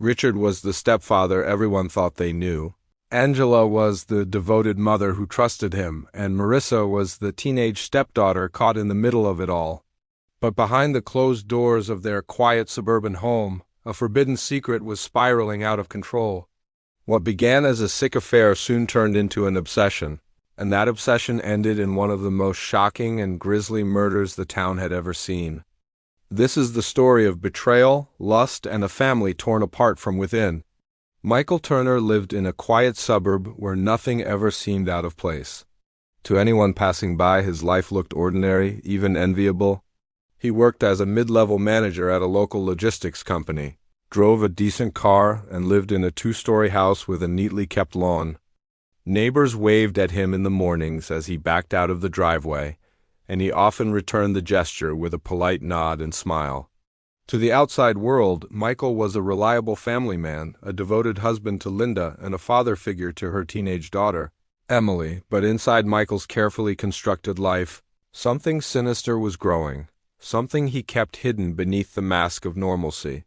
Richard was the stepfather everyone thought they knew. Angela was the devoted mother who trusted him, and Marissa was the teenage stepdaughter caught in the middle of it all. But behind the closed doors of their quiet suburban home, a forbidden secret was spiraling out of control. What began as a sick affair soon turned into an obsession, and that obsession ended in one of the most shocking and grisly murders the town had ever seen. This is the story of betrayal, lust, and a family torn apart from within. Michael Turner lived in a quiet suburb where nothing ever seemed out of place. To anyone passing by, his life looked ordinary, even enviable. He worked as a mid-level manager at a local logistics company, drove a decent car, and lived in a two-story house with a neatly kept lawn. Neighbors waved at him in the mornings as he backed out of the driveway, and he often returned the gesture with a polite nod and smile. To the outside world, Michael was a reliable family man, a devoted husband to Linda, and a father figure to her teenage daughter, Emily. But inside Michael's carefully constructed life, something sinister was growing, something he kept hidden beneath the mask of normalcy.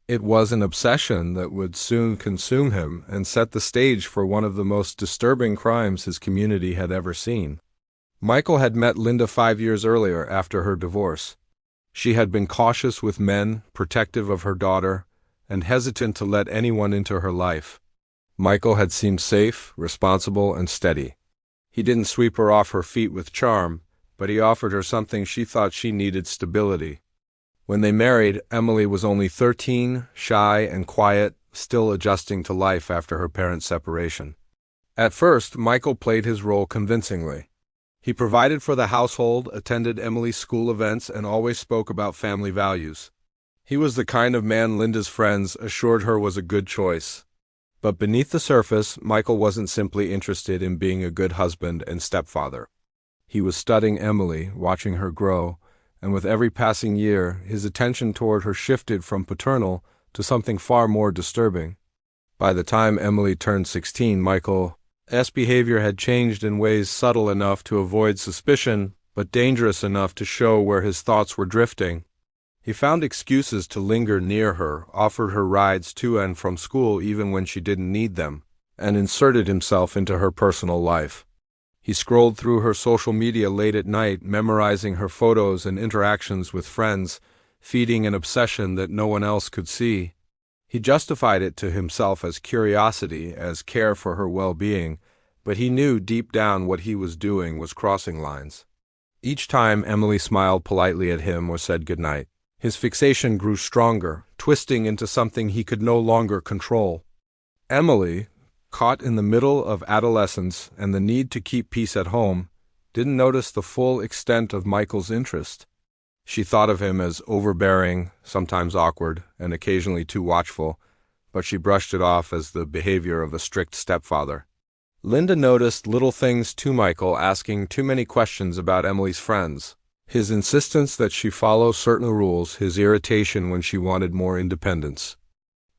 It was an obsession that would soon consume him and set the stage for one of the most disturbing crimes his community had ever seen. Michael had met Linda 5 years earlier after her divorce. She had been cautious with men, protective of her daughter, and hesitant to let anyone into her life. Michael had seemed safe, responsible, and steady. He didn't sweep her off her feet with charm, but he offered her something she thought she needed: stability. When they married, Emily was only 13, shy and quiet, still adjusting to life after her parents' separation. At first, Michael played his role convincingly. He provided for the household, attended Emily's school events, and always spoke about family values. He was the kind of man Linda's friends assured her was a good choice. But beneath the surface, Michael wasn't simply interested in being a good husband and stepfather. He was studying Emily, watching her grow, and with every passing year, his attention toward her shifted from paternal to something far more disturbing. By the time Emily turned 16, Michael's behavior had changed in ways subtle enough to avoid suspicion, but dangerous enough to show where his thoughts were drifting. He found excuses to linger near her, offered her rides to and from school even when she didn't need them, and inserted himself into her personal life. He scrolled through her social media late at night, memorizing her photos and interactions with friends, feeding an obsession that no one else could see. He justified it to himself as curiosity, as care for her well-being, but he knew deep down what he was doing was crossing lines. Each time Emily smiled politely at him or said goodnight, his fixation grew stronger, twisting into something he could no longer control. Emily, caught in the middle of adolescence and the need to keep peace at home, didn't notice the full extent of Michael's interest. She thought of him as overbearing, sometimes awkward, and occasionally too watchful, but she brushed it off as the behavior of a strict stepfather. Linda noticed little things to Michael, asking too many questions about Emily's friends, his insistence that she follow certain rules, his irritation when she wanted more independence.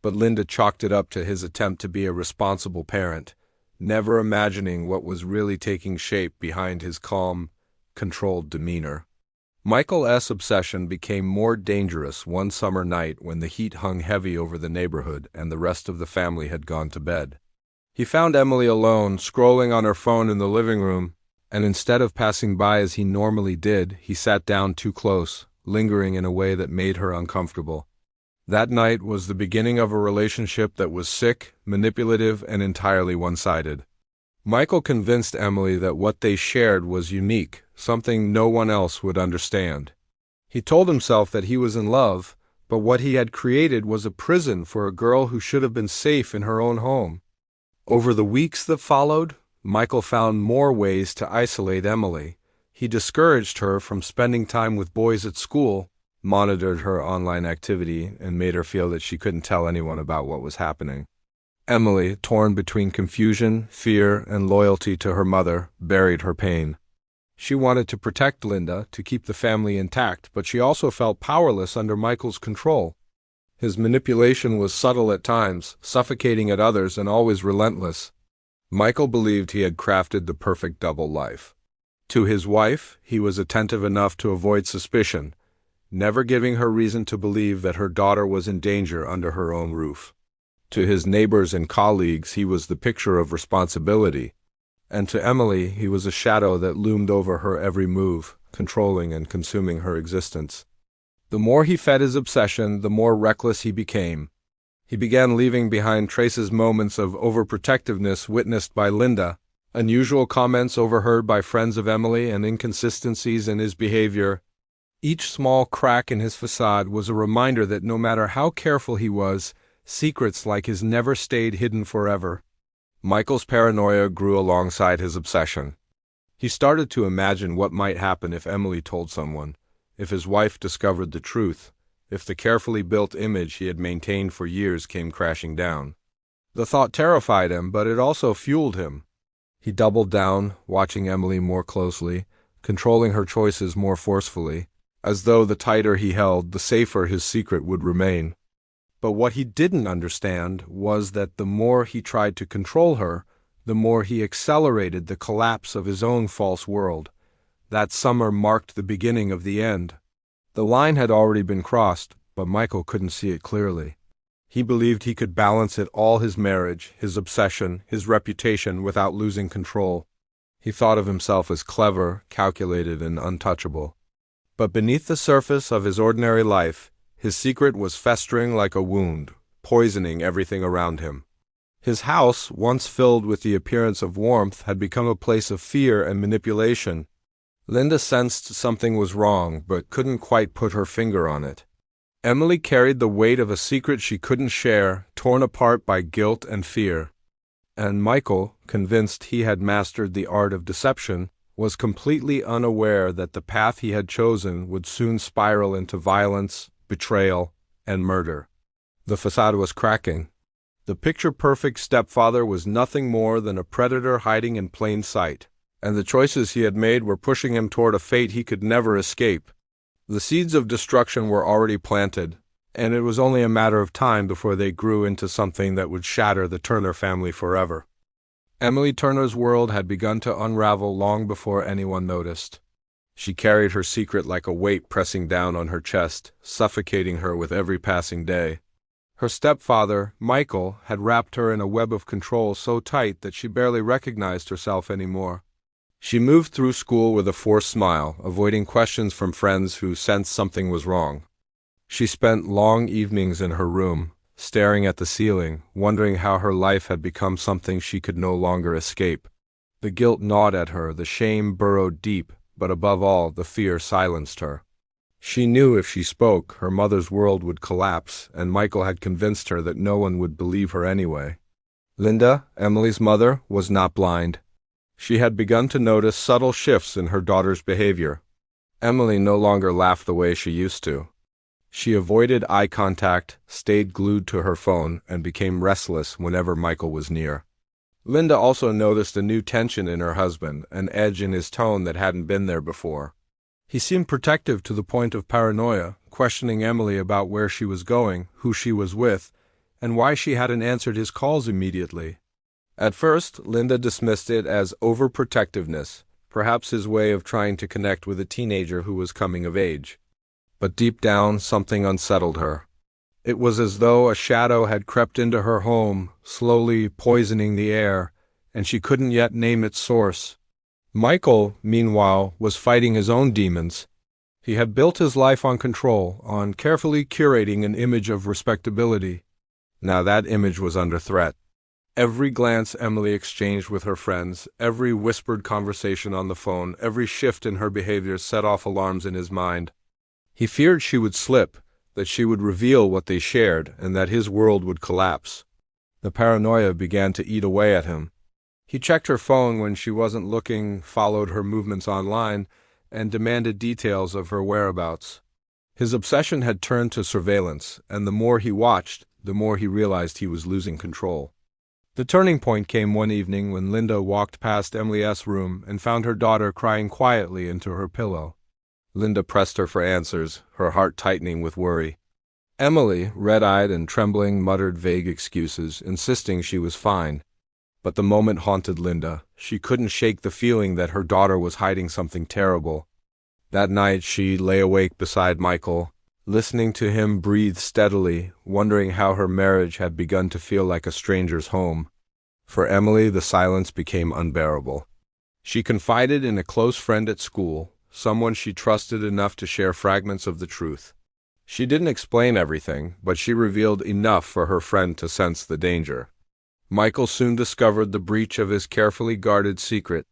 But Linda chalked it up to his attempt to be a responsible parent, never imagining what was really taking shape behind his calm, controlled demeanor. Michael's obsession became more dangerous one summer night when the heat hung heavy over the neighborhood and the rest of the family had gone to bed. He found Emily alone, scrolling on her phone in the living room, and instead of passing by as he normally did, he sat down too close, lingering in a way that made her uncomfortable. That night was the beginning of a relationship that was sick, manipulative, and entirely one-sided. Michael convinced Emily that what they shared was unique, something no one else would understand. He told himself that he was in love, but what he had created was a prison for a girl who should have been safe in her own home. Over the weeks that followed, Michael found more ways to isolate Emily. He discouraged her from spending time with boys at school, monitored her online activity, and made her feel that she couldn't tell anyone about what was happening. Emily, torn between confusion, fear, and loyalty to her mother, buried her pain. She wanted to protect Linda, to keep the family intact, but she also felt powerless under Michael's control. His manipulation was subtle at times, suffocating at others, and always relentless. Michael believed he had crafted the perfect double life. To his wife, he was attentive enough to avoid suspicion, never giving her reason to believe that her daughter was in danger under her own roof. To his neighbors and colleagues, he was the picture of responsibility. And to Emily, he was a shadow that loomed over her every move, controlling and consuming her existence. The more he fed his obsession, the more reckless he became. He began leaving behind traces moments of overprotectiveness witnessed by Linda, unusual comments overheard by friends of Emily, and inconsistencies in his behavior. Each small crack in his facade was a reminder that no matter how careful he was, secrets like his never stayed hidden forever. Michael's paranoia grew alongside his obsession. He started to imagine what might happen if Emily told someone, if his wife discovered the truth, if the carefully built image he had maintained for years came crashing down. The thought terrified him, but it also fueled him. He doubled down, watching Emily more closely, controlling her choices more forcefully, as though the tighter he held, the safer his secret would remain. But what he didn't understand was that the more he tried to control her, the more he accelerated the collapse of his own false world. That summer marked the beginning of the end. The line had already been crossed, but Michael couldn't see it clearly. He believed he could balance it all: his marriage, his obsession, his reputation, without losing control. He thought of himself as clever, calculated, and untouchable. But beneath the surface of his ordinary life, his secret was festering like a wound, poisoning everything around him. His house, once filled with the appearance of warmth, had become a place of fear and manipulation. Linda sensed something was wrong, but couldn't quite put her finger on it. Emily carried the weight of a secret she couldn't share, torn apart by guilt and fear. And Michael, convinced he had mastered the art of deception, was completely unaware that the path he had chosen would soon spiral into violence, betrayal, and murder. The facade was cracking. The picture-perfect stepfather was nothing more than a predator hiding in plain sight, and the choices he had made were pushing him toward a fate he could never escape. The seeds of destruction were already planted, and it was only a matter of time before they grew into something that would shatter the Turner family forever. Emily Turner's world had begun to unravel long before anyone noticed. She carried her secret like a weight pressing down on her chest, suffocating her with every passing day. Her stepfather, Michael, had wrapped her in a web of control so tight that she barely recognized herself anymore. She moved through school with a forced smile, avoiding questions from friends who sensed something was wrong. She spent long evenings in her room, staring at the ceiling, wondering how her life had become something she could no longer escape. The guilt gnawed at her, the shame burrowed deep, but above all, the fear silenced her. She knew if she spoke, her mother's world would collapse, and Michael had convinced her that no one would believe her anyway. Linda, Emily's mother, was not blind. She had begun to notice subtle shifts in her daughter's behavior. Emily no longer laughed the way she used to. She avoided eye contact, stayed glued to her phone, and became restless whenever Michael was near. Linda also noticed a new tension in her husband, an edge in his tone that hadn't been there before. He seemed protective to the point of paranoia, questioning Emily about where she was going, who she was with, and why she hadn't answered his calls immediately. At first, Linda dismissed it as overprotectiveness, perhaps his way of trying to connect with a teenager who was coming of age. But deep down, something unsettled her. It was as though a shadow had crept into her home, slowly poisoning the air, and she couldn't yet name its source. Michael, meanwhile, was fighting his own demons. He had built his life on control, on carefully curating an image of respectability. Now that image was under threat. Every glance Emily exchanged with her friends, every whispered conversation on the phone, every shift in her behavior set off alarms in his mind. He feared she would slip, that she would reveal what they shared, and that his world would collapse. The paranoia began to eat away at him. He checked her phone when she wasn't looking, followed her movements online, and demanded details of her whereabouts. His obsession had turned to surveillance, and the more he watched, the more he realized he was losing control. The turning point came one evening when Linda walked past Emily's room and found her daughter crying quietly into her pillow. Linda pressed her for answers, her heart tightening with worry. Emily, red-eyed and trembling, muttered vague excuses, insisting she was fine. But the moment haunted Linda. She couldn't shake the feeling that her daughter was hiding something terrible. That night she lay awake beside Michael, listening to him breathe steadily, wondering how her marriage had begun to feel like a stranger's home. For Emily, the silence became unbearable. She confided in a close friend at school, someone she trusted enough to share fragments of the truth. She didn't explain everything, but she revealed enough for her friend to sense the danger. Michael soon discovered the breach of his carefully guarded secret.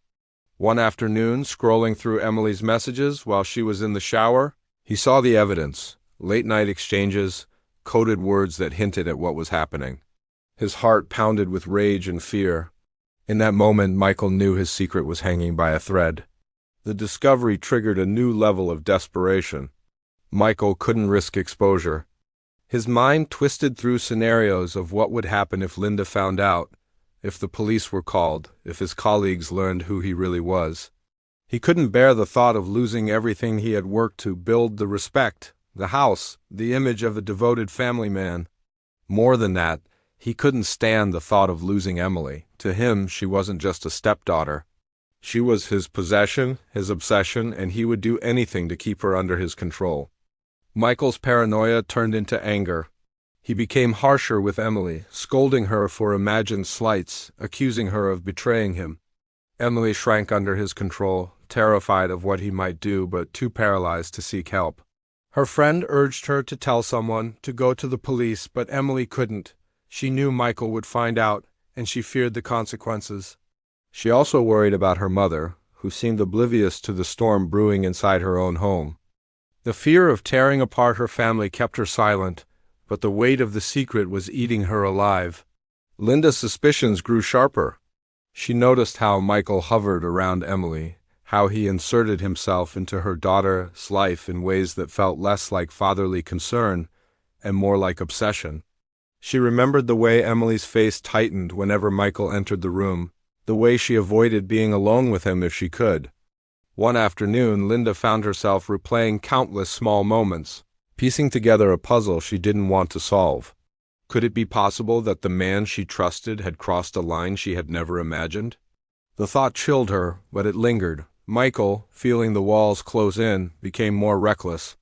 One afternoon, scrolling through Emily's messages while she was in the shower, he saw the evidence: late-night exchanges, coded words that hinted at what was happening. His heart pounded with rage and fear. In that moment, Michael knew his secret was hanging by a thread. The discovery triggered a new level of desperation. Michael couldn't risk exposure. His mind twisted through scenarios of what would happen if Linda found out, if the police were called, if his colleagues learned who he really was. He couldn't bear the thought of losing everything he had worked to build: the respect, the house, the image of a devoted family man. More than that, he couldn't stand the thought of losing Emily. To him, she wasn't just a stepdaughter. She was his possession, his obsession, and he would do anything to keep her under his control. Michael's paranoia turned into anger. He became harsher with Emily, scolding her for imagined slights, accusing her of betraying him. Emily shrank under his control, terrified of what he might do but too paralyzed to seek help. Her friend urged her to tell someone, to go to the police, but Emily couldn't. She knew Michael would find out, and she feared the consequences. She also worried about her mother, who seemed oblivious to the storm brewing inside her own home. The fear of tearing apart her family kept her silent, but the weight of the secret was eating her alive. Linda's suspicions grew sharper. She noticed how Michael hovered around Emily, how he inserted himself into her daughter's life in ways that felt less like fatherly concern and more like obsession. She remembered the way Emily's face tightened whenever Michael entered the room, the way she avoided being alone with him if she could. One afternoon, Linda found herself replaying countless small moments, piecing together a puzzle she didn't want to solve. Could it be possible that the man she trusted had crossed a line she had never imagined? The thought chilled her, but it lingered. Michael, feeling the walls close in, became more reckless.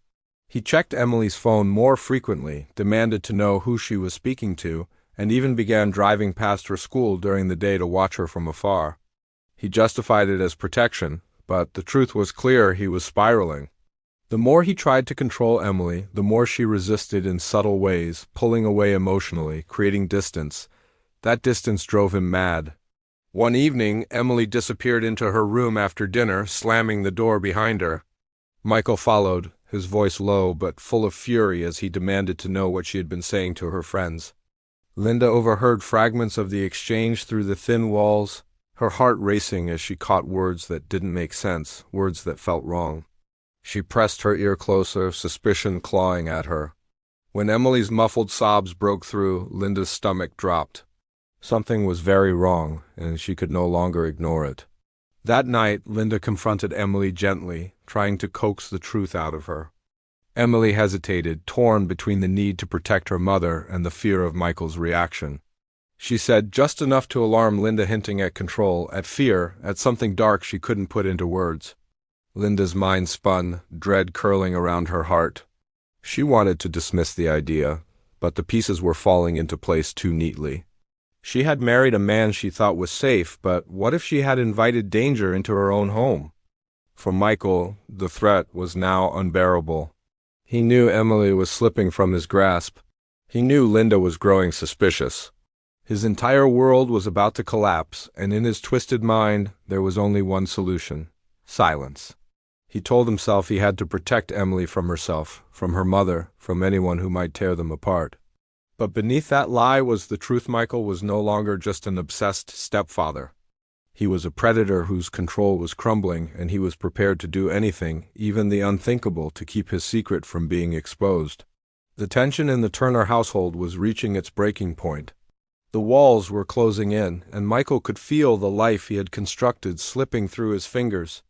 He checked Emily's phone more frequently, demanded to know who she was speaking to, and even began driving past her school during the day to watch her from afar. He justified it as protection, but the truth was clear: he was spiraling. The more he tried to control Emily, the more she resisted in subtle ways, pulling away emotionally, creating distance. That distance drove him mad. One evening, Emily disappeared into her room after dinner, slamming the door behind her. Michael followed, his voice low but full of fury as he demanded to know what she had been saying to her friends. Linda overheard fragments of the exchange through the thin walls, her heart racing as she caught words that didn't make sense, words that felt wrong. She pressed her ear closer, suspicion clawing at her. When Emily's muffled sobs broke through, Linda's stomach dropped. Something was very wrong, and she could no longer ignore it. That night, Linda confronted Emily gently, trying to coax the truth out of her. Emily hesitated, torn between the need to protect her mother and the fear of Michael's reaction. She said just enough to alarm Linda, hinting at control, at fear, at something dark she couldn't put into words. Linda's mind spun, dread curling around her heart. She wanted to dismiss the idea, but the pieces were falling into place too neatly. She had married a man she thought was safe, but what if she had invited danger into her own home? For Michael, the threat was now unbearable. He knew Emily was slipping from his grasp. He knew Linda was growing suspicious. His entire world was about to collapse, and in his twisted mind, there was only one solution: silence. He told himself he had to protect Emily from herself, from her mother, from anyone who might tear them apart. But beneath that lie was the truth: Michael was no longer just an obsessed stepfather. He was a predator whose control was crumbling, and he was prepared to do anything, even the unthinkable, to keep his secret from being exposed. The tension in the Turner household was reaching its breaking point. The walls were closing in, and Michael could feel the life he had constructed slipping through his fingers.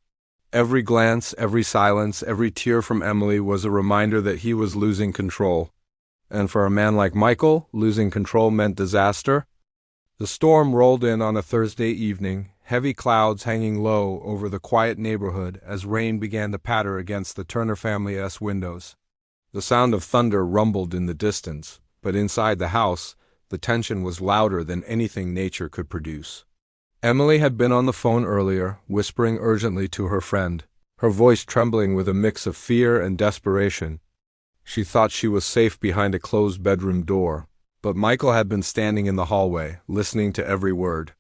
Every glance, every silence, every tear from Emily was a reminder that he was losing control. And for a man like Michael, losing control meant disaster. The storm rolled in on a Thursday evening, heavy clouds hanging low over the quiet neighborhood as rain began to patter against the Turner family's windows. The sound of thunder rumbled in the distance, but inside the house, the tension was louder than anything nature could produce. Emily had been on the phone earlier, whispering urgently to her friend, her voice trembling with a mix of fear and desperation. She thought she was safe behind a closed bedroom door, but Michael had been standing in the hallway, listening to every word.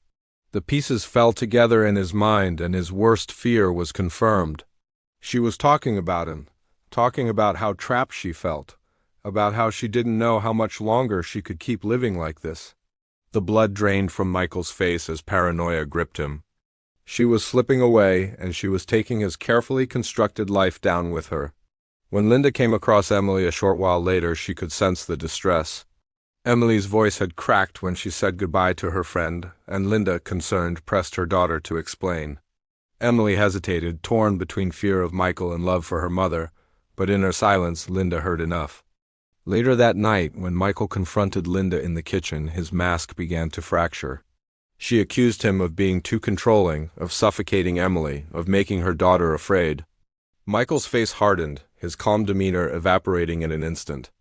The pieces fell together in his mind, and his worst fear was confirmed. She was talking about him, talking about how trapped she felt, about how she didn't know how much longer she could keep living like this. The blood drained from Michael's face as paranoia gripped him. She was slipping away, and she was taking his carefully constructed life down with her. When Linda came across Emily a short while later, she could sense the distress. Emily's voice had cracked when she said goodbye to her friend, and Linda, concerned, pressed her daughter to explain. Emily hesitated, torn between fear of Michael and love for her mother, but in her silence, Linda heard enough. Later that night, when Michael confronted Linda in the kitchen, his mask began to fracture. She accused him of being too controlling, of suffocating Emily, of making her daughter afraid. Michael's face hardened, his calm demeanor evaporating in an instant.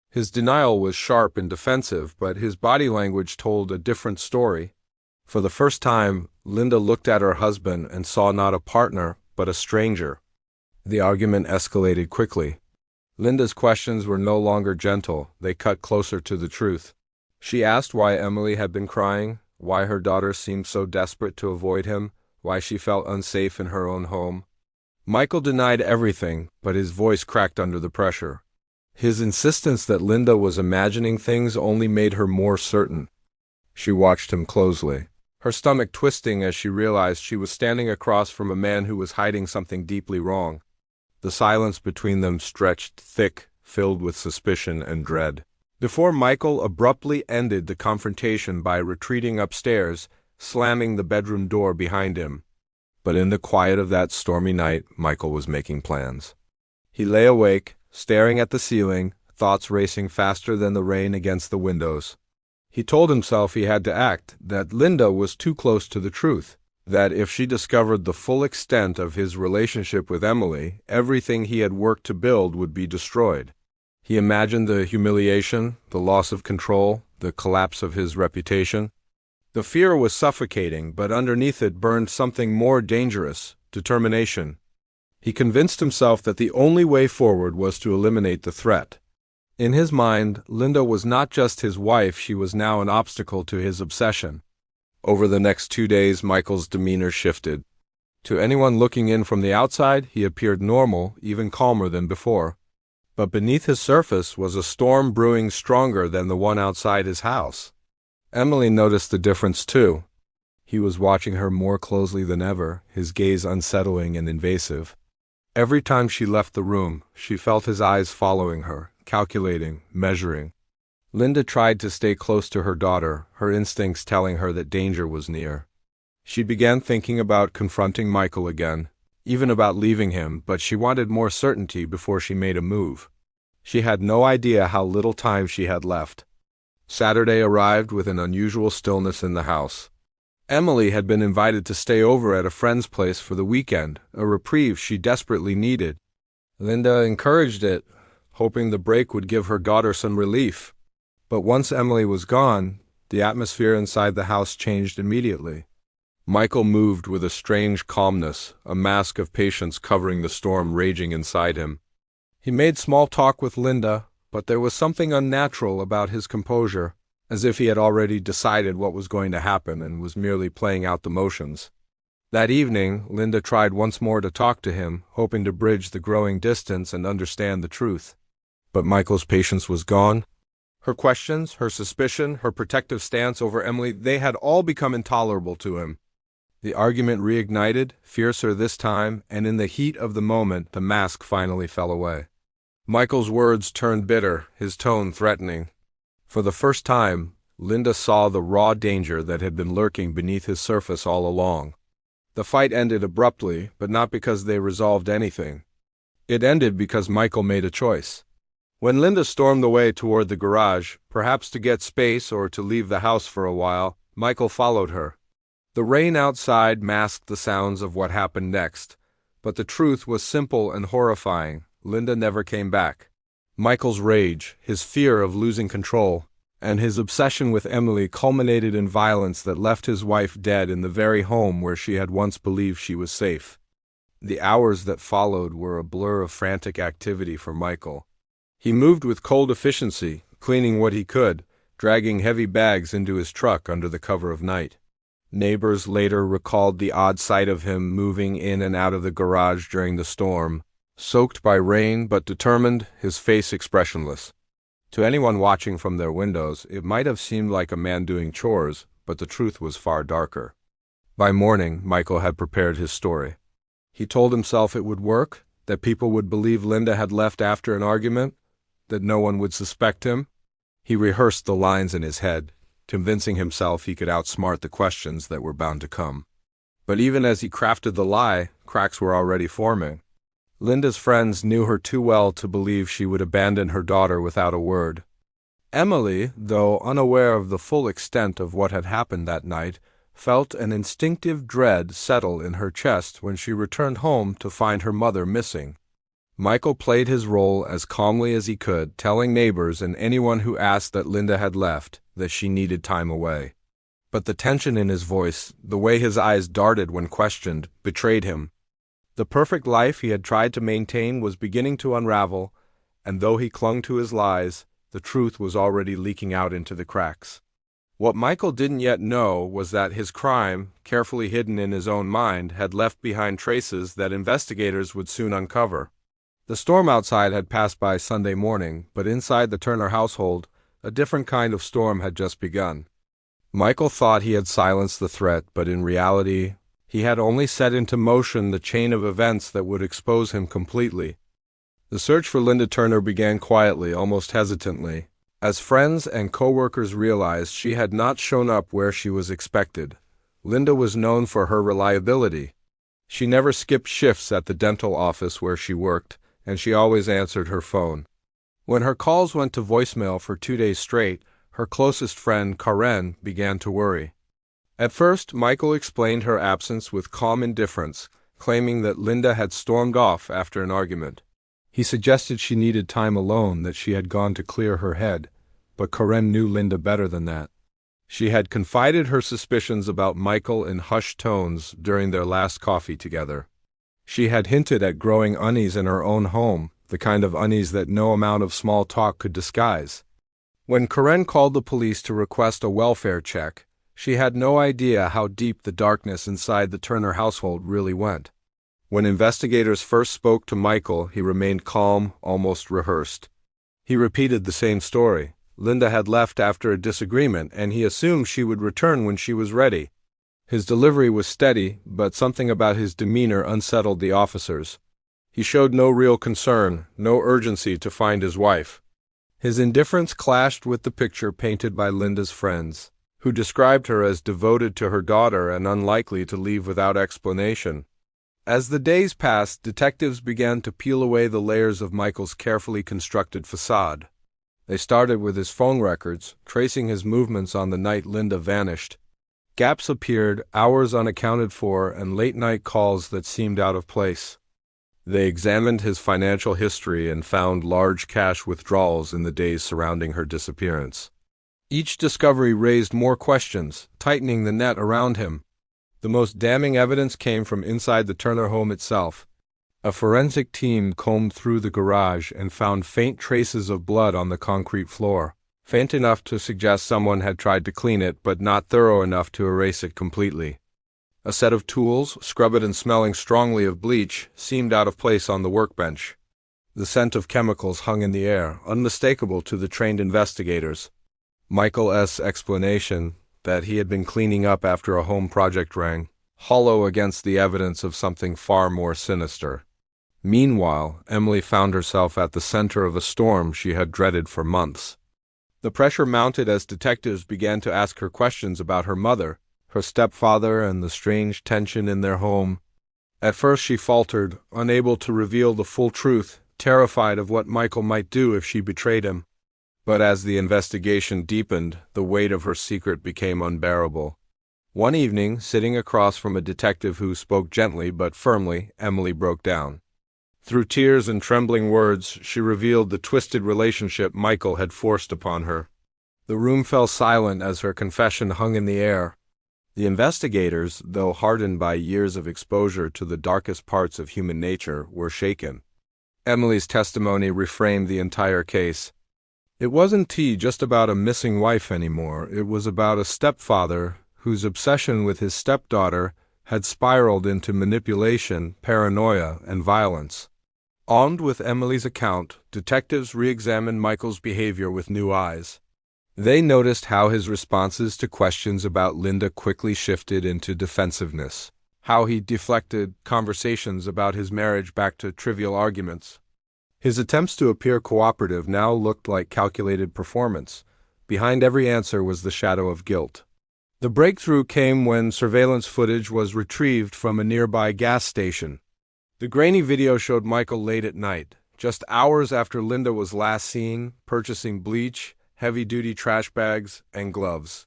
His denial was sharp and defensive, but his body language told a different story. For the first time, Linda looked at her husband and saw not a partner, but a stranger. The argument escalated quickly. Linda's questions were no longer gentle, they cut closer to the truth. She asked why Emily had been crying, why her daughter seemed so desperate to avoid him, why she felt unsafe in her own home. Michael denied everything, but his voice cracked under the pressure. His insistence that Linda was imagining things only made her more certain. She watched him closely, her stomach twisting as she realized she was standing across from a man who was hiding something deeply wrong. The silence between them stretched thick, filled with suspicion and dread. Before Michael abruptly ended the confrontation by retreating upstairs, slamming the bedroom door behind him. But in the quiet of that stormy night, Michael was making plans. He lay awake, staring at the ceiling, thoughts racing faster than the rain against the windows. He told himself he had to act, that Linda was too close to the truth, that if she discovered the full extent of his relationship with Emily, everything he had worked to build would be destroyed. He imagined the humiliation, the loss of control, the collapse of his reputation. The fear was suffocating, but underneath it burned something more dangerous, determination. He convinced himself that the only way forward was to eliminate the threat. In his mind, Linda was not just his wife, she was now an obstacle to his obsession. Over the next 2 days, Michael's demeanor shifted. To anyone looking in from the outside, he appeared normal, even calmer than before. But beneath his surface was a storm brewing stronger than the one outside his house. Emily noticed the difference too. He was watching her more closely than ever, his gaze unsettling and invasive. Every time she left the room, she felt his eyes following her, calculating, measuring. Linda tried to stay close to her daughter, her instincts telling her that danger was near. She began thinking about confronting Michael again, even about leaving him, but she wanted more certainty before she made a move. She had no idea how little time she had left. Saturday arrived with an unusual stillness in the house. Emily had been invited to stay over at a friend's place for the weekend, a reprieve she desperately needed. Linda encouraged it, hoping the break would give her daughter some relief. But once Emily was gone, the atmosphere inside the house changed immediately. Michael moved with a strange calmness, a mask of patience covering the storm raging inside him. He made small talk with Linda, but there was something unnatural about his composure, as if he had already decided what was going to happen and was merely playing out the motions. That evening, Linda tried once more to talk to him, hoping to bridge the growing distance and understand the truth. But Michael's patience was gone. Her questions, her suspicion, her protective stance over Emily, they had all become intolerable to him. The argument reignited, fiercer this time, and in the heat of the moment, the mask finally fell away. Michael's words turned bitter, his tone threatening. For the first time, Linda saw the raw danger that had been lurking beneath his surface all along. The fight ended abruptly, but not because they resolved anything. It ended because Michael made a choice. When Linda stormed away toward the garage, perhaps to get space or to leave the house for a while, Michael followed her. The rain outside masked the sounds of what happened next, but the truth was simple and horrifying. Linda never came back. Michael's rage, his fear of losing control, and his obsession with Emily culminated in violence that left his wife dead in the very home where she had once believed she was safe. The hours that followed were a blur of frantic activity for Michael. He moved with cold efficiency, cleaning what he could, dragging heavy bags into his truck under the cover of night. Neighbors later recalled the odd sight of him moving in and out of the garage during the storm, soaked by rain but determined, his face expressionless. To anyone watching from their windows, it might have seemed like a man doing chores, but the truth was far darker. By morning, Michael had prepared his story. He told himself it would work, that people would believe Linda had left after an argument, that no one would suspect him. He rehearsed the lines in his head, convincing himself he could outsmart the questions that were bound to come. But even as he crafted the lie, cracks were already forming. Linda's friends knew her too well to believe she would abandon her daughter without a word. Emily, though unaware of the full extent of what had happened that night, felt an instinctive dread settle in her chest when she returned home to find her mother missing. Michael played his role as calmly as he could, telling neighbors and anyone who asked that Linda had left that she needed time away. But the tension in his voice, the way his eyes darted when questioned, betrayed him. The perfect life he had tried to maintain was beginning to unravel, and though he clung to his lies, the truth was already leaking out into the cracks. What Michael didn't yet know was that his crime, carefully hidden in his own mind, had left behind traces that investigators would soon uncover. The storm outside had passed by Sunday morning, but inside the Turner household, a different kind of storm had just begun. Michael thought he had silenced the threat, but in reality, he had only set into motion the chain of events that would expose him completely. The search for Linda Turner began quietly, almost hesitantly, as friends and co-workers realized she had not shown up where she was expected. Linda was known for her reliability. She never skipped shifts at the dental office where she worked, and she always answered her phone. When her calls went to voicemail for 2 days straight, her closest friend, Karen, began to worry. At first, Michael explained her absence with calm indifference, claiming that Linda had stormed off after an argument. He suggested she needed time alone, that she had gone to clear her head, but Karen knew Linda better than that. She had confided her suspicions about Michael in hushed tones during their last coffee together. She had hinted at growing unease in her own home, the kind of unease that no amount of small talk could disguise. When Karen called the police to request a welfare check, she had no idea how deep the darkness inside the Turner household really went. When investigators first spoke to Michael, he remained calm, almost rehearsed. He repeated the same story. Linda had left after a disagreement, and he assumed she would return when she was ready. His delivery was steady, but something about his demeanor unsettled the officers. He showed no real concern, no urgency to find his wife. His indifference clashed with the picture painted by Linda's friends, who described her as devoted to her daughter and unlikely to leave without explanation. As the days passed, detectives began to peel away the layers of Michael's carefully constructed facade. They started with his phone records, tracing his movements on the night Linda vanished. Gaps appeared, hours unaccounted for, and late-night calls that seemed out of place. They examined his financial history and found large cash withdrawals in the days surrounding her disappearance. Each discovery raised more questions, tightening the net around him. The most damning evidence came from inside the Turner home itself. A forensic team combed through the garage and found faint traces of blood on the concrete floor. Faint enough to suggest someone had tried to clean it, but not thorough enough to erase it completely. A set of tools, scrubbed and smelling strongly of bleach, seemed out of place on the workbench. The scent of chemicals hung in the air, unmistakable to the trained investigators. Michael's explanation, that he had been cleaning up after a home project, rang hollow against the evidence of something far more sinister. Meanwhile, Emily found herself at the center of a storm she had dreaded for months. The pressure mounted as detectives began to ask her questions about her mother, her stepfather, and the strange tension in their home. At first she faltered, unable to reveal the full truth, terrified of what Michael might do if she betrayed him. But as the investigation deepened, the weight of her secret became unbearable. One evening, sitting across from a detective who spoke gently but firmly, Emily broke down. Through tears and trembling words, she revealed the twisted relationship Michael had forced upon her. The room fell silent as her confession hung in the air. The investigators, though hardened by years of exposure to the darkest parts of human nature, were shaken. Emily's testimony reframed the entire case. It wasn't just about a missing wife anymore. It was about a stepfather whose obsession with his stepdaughter had spiraled into manipulation, paranoia, and violence. Armed with Emily's account, detectives re-examined Michael's behavior with new eyes. They noticed how his responses to questions about Linda quickly shifted into defensiveness, how he deflected conversations about his marriage back to trivial arguments. His attempts to appear cooperative now looked like calculated performance. Behind every answer was the shadow of guilt. The breakthrough came when surveillance footage was retrieved from a nearby gas station. The grainy video showed Michael late at night, just hours after Linda was last seen, purchasing bleach, heavy-duty trash bags, and gloves.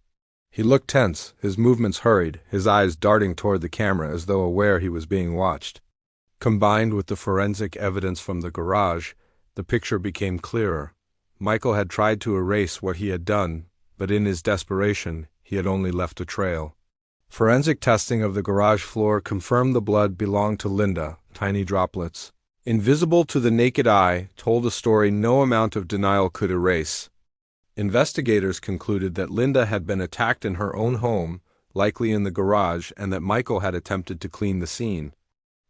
He looked tense, his movements hurried, his eyes darting toward the camera as though aware he was being watched. Combined with the forensic evidence from the garage, the picture became clearer. Michael had tried to erase what he had done, but in his desperation, he had only left a trail. Forensic testing of the garage floor confirmed the blood belonged to Linda, tiny droplets. Invisible to the naked eye, told a story no amount of denial could erase. Investigators concluded that Linda had been attacked in her own home, likely in the garage, and that Michael had attempted to clean the scene.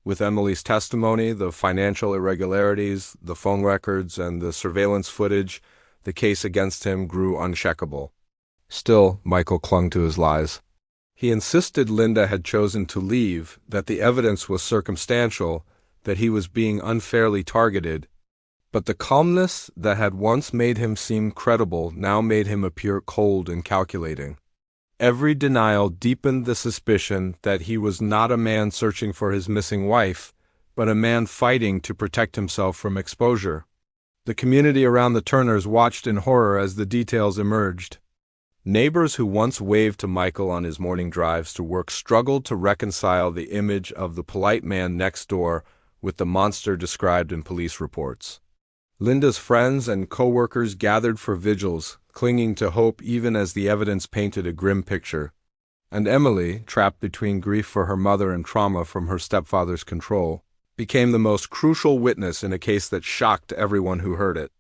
With Emily's testimony, the financial irregularities, the phone records, and the surveillance footage, the case against him grew uncheckable. Still, Michael clung to his lies. He insisted Linda had chosen to leave, that the evidence was circumstantial, that he was being unfairly targeted. But the calmness that had once made him seem credible now made him appear cold and calculating. Every denial deepened the suspicion that he was not a man searching for his missing wife, but a man fighting to protect himself from exposure. The community around the Turners watched in horror as the details emerged. Neighbors who once waved to Michael on his morning drives to work struggled to reconcile the image of the polite man next door with the monster described in police reports. Linda's friends and co-workers gathered for vigils, clinging to hope even as the evidence painted a grim picture. And Emily, trapped between grief for her mother and trauma from her stepfather's control, became the most crucial witness in a case that shocked everyone who heard it.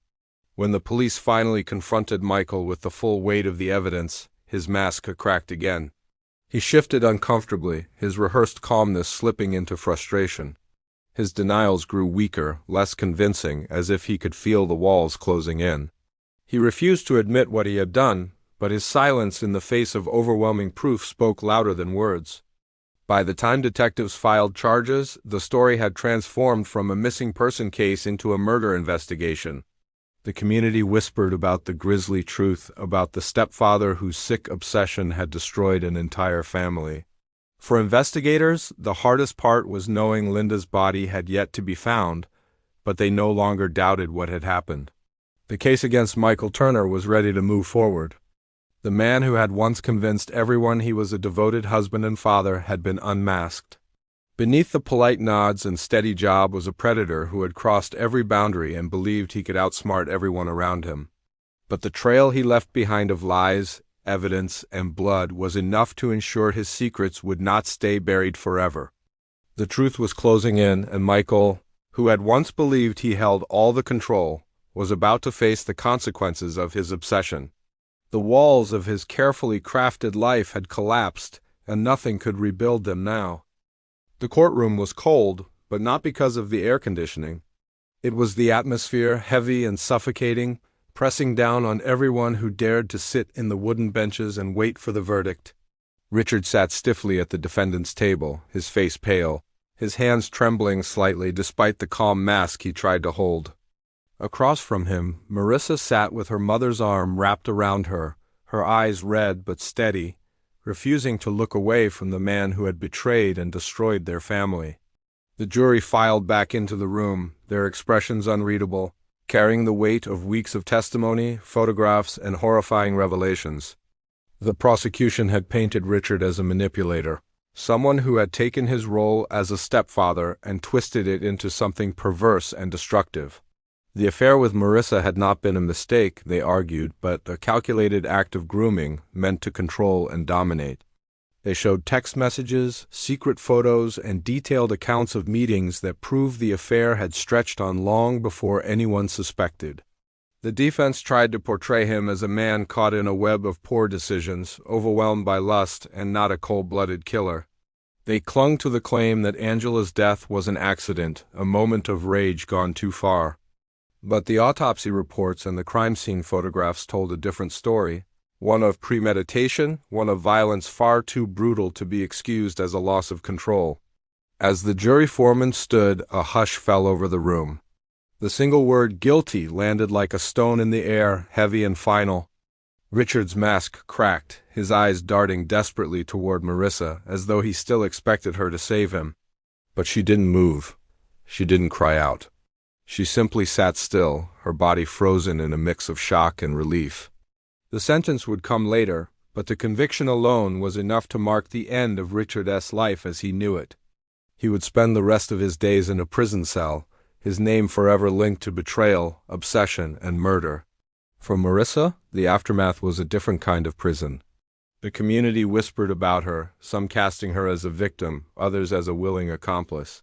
When the police finally confronted Michael with the full weight of the evidence, his mask cracked again. He shifted uncomfortably, his rehearsed calmness slipping into frustration. His denials grew weaker, less convincing, as if he could feel the walls closing in. He refused to admit what he had done, but his silence in the face of overwhelming proof spoke louder than words. By the time detectives filed charges, the story had transformed from a missing person case into a murder investigation. The community whispered about the grisly truth about the stepfather whose sick obsession had destroyed an entire family. For investigators, the hardest part was knowing Linda's body had yet to be found, but they no longer doubted what had happened. The case against Michael Turner was ready to move forward. The man who had once convinced everyone he was a devoted husband and father had been unmasked. Beneath the polite nods and steady job was a predator who had crossed every boundary and believed he could outsmart everyone around him. But the trail he left behind of lies, evidence, and blood was enough to ensure his secrets would not stay buried forever. The truth was closing in, and Michael, who had once believed he held all the control, was about to face the consequences of his obsession. The walls of his carefully crafted life had collapsed, and nothing could rebuild them now. The courtroom was cold, but not because of the air conditioning. It was the atmosphere, heavy and suffocating, pressing down on everyone who dared to sit in the wooden benches and wait for the verdict. Richard sat stiffly at the defendant's table, his face pale, his hands trembling slightly despite the calm mask he tried to hold. Across from him, Marissa sat with her mother's arm wrapped around her, her eyes red but steady, refusing to look away from the man who had betrayed and destroyed their family. The jury filed back into the room, their expressions unreadable, carrying the weight of weeks of testimony, photographs, and horrifying revelations. The prosecution had painted Richard as a manipulator, someone who had taken his role as a stepfather and twisted it into something perverse and destructive. The affair with Marissa had not been a mistake, they argued, but a calculated act of grooming meant to control and dominate. They showed text messages, secret photos, and detailed accounts of meetings that proved the affair had stretched on long before anyone suspected. The defense tried to portray him as a man caught in a web of poor decisions, overwhelmed by lust, and not a cold-blooded killer. They clung to the claim that Angela's death was an accident, a moment of rage gone too far. But the autopsy reports and the crime scene photographs told a different story, one of premeditation, one of violence far too brutal to be excused as a loss of control. As the jury foreman stood, a hush fell over the room. The single word guilty landed like a stone in the air, heavy and final. Richard's mask cracked, his eyes darting desperately toward Marissa, as though he still expected her to save him. But she didn't move. She didn't cry out. She simply sat still, her body frozen in a mix of shock and relief. The sentence would come later, but the conviction alone was enough to mark the end of Richard's life as he knew it. He would spend the rest of his days in a prison cell, his name forever linked to betrayal, obsession, and murder. For Marissa, the aftermath was a different kind of prison. The community whispered about her, some casting her as a victim, others as a willing accomplice.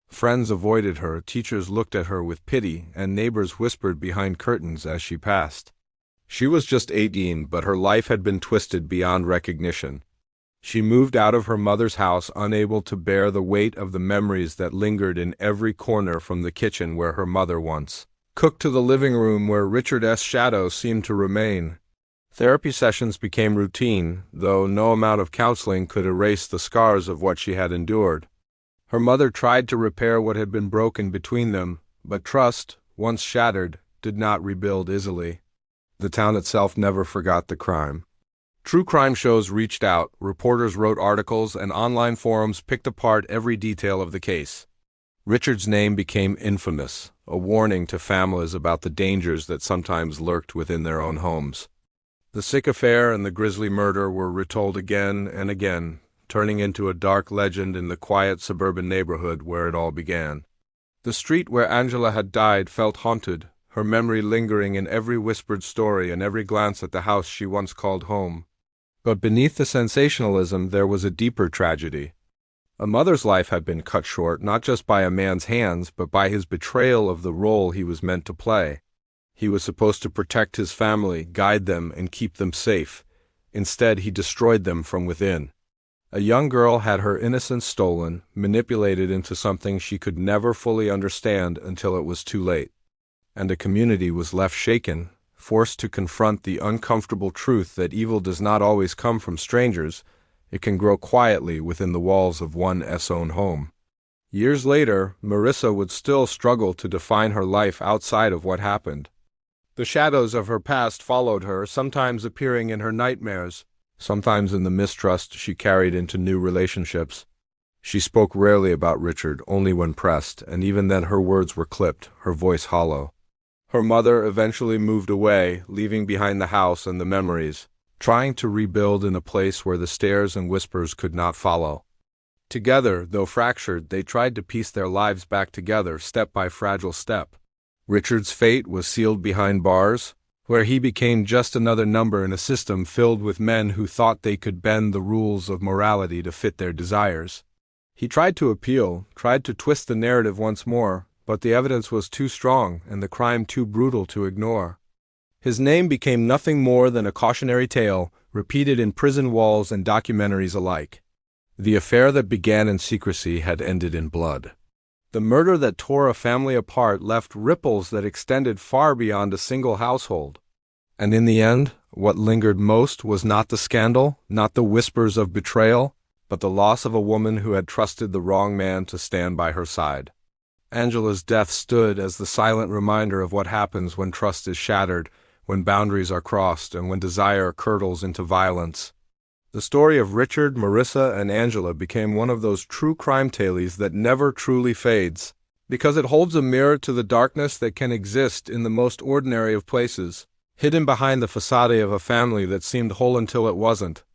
Friends avoided her, teachers looked at her with pity, and neighbors whispered behind curtains as she passed. She was just 18, but her life had been twisted beyond recognition. She moved out of her mother's house, unable to bear the weight of the memories that lingered in every corner, from the kitchen where her mother once cooked to the living room where Richard's shadow seemed to remain. Therapy sessions became routine, though no amount of counseling could erase the scars of what she had endured. Her mother tried to repair what had been broken between them, but trust, once shattered, did not rebuild easily. The town itself never forgot the crime. True crime shows reached out, reporters wrote articles, and online forums picked apart every detail of the case. Richard's name became infamous, a warning to families about the dangers that sometimes lurked within their own homes. The sick affair and the grisly murder were retold again and again, turning into a dark legend in the quiet suburban neighborhood where it all began. The street where Angela had died felt haunted, her memory lingering in every whispered story and every glance at the house she once called home. But beneath the sensationalism there was a deeper tragedy. A mother's life had been cut short not just by a man's hands, but by his betrayal of the role he was meant to play. He was supposed to protect his family, guide them, and keep them safe. Instead, he destroyed them from within. A young girl had her innocence stolen, manipulated into something she could never fully understand until it was too late. And a community was left shaken, forced to confront the uncomfortable truth that evil does not always come from strangers. It can grow quietly within the walls of one's own home. Years later, Marissa would still struggle to define her life outside of what happened. The shadows of her past followed her, sometimes appearing in her nightmares, sometimes in the mistrust she carried into new relationships. She spoke rarely about Richard, only when pressed, and even then her words were clipped, her voice hollow. Her mother eventually moved away, leaving behind the house and the memories, trying to rebuild in a place where the stares and whispers could not follow. Together, though fractured, they tried to piece their lives back together, step by fragile step. Richard's fate was sealed behind bars, where he became just another number in a system filled with men who thought they could bend the rules of morality to fit their desires. He tried to appeal, tried to twist the narrative once more, but the evidence was too strong and the crime too brutal to ignore. His name became nothing more than a cautionary tale, repeated in prison walls and documentaries alike. The affair that began in secrecy had ended in blood. The murder that tore a family apart left ripples that extended far beyond a single household. And in the end, what lingered most was not the scandal, not the whispers of betrayal, but the loss of a woman who had trusted the wrong man to stand by her side. Angela's death stood as the silent reminder of what happens when trust is shattered, when boundaries are crossed, and when desire curdles into violence. The story of Richard, Marissa, and Angela became one of those true crime tales that never truly fades, because it holds a mirror to the darkness that can exist in the most ordinary of places, hidden behind the facade of a family that seemed whole until it wasn't.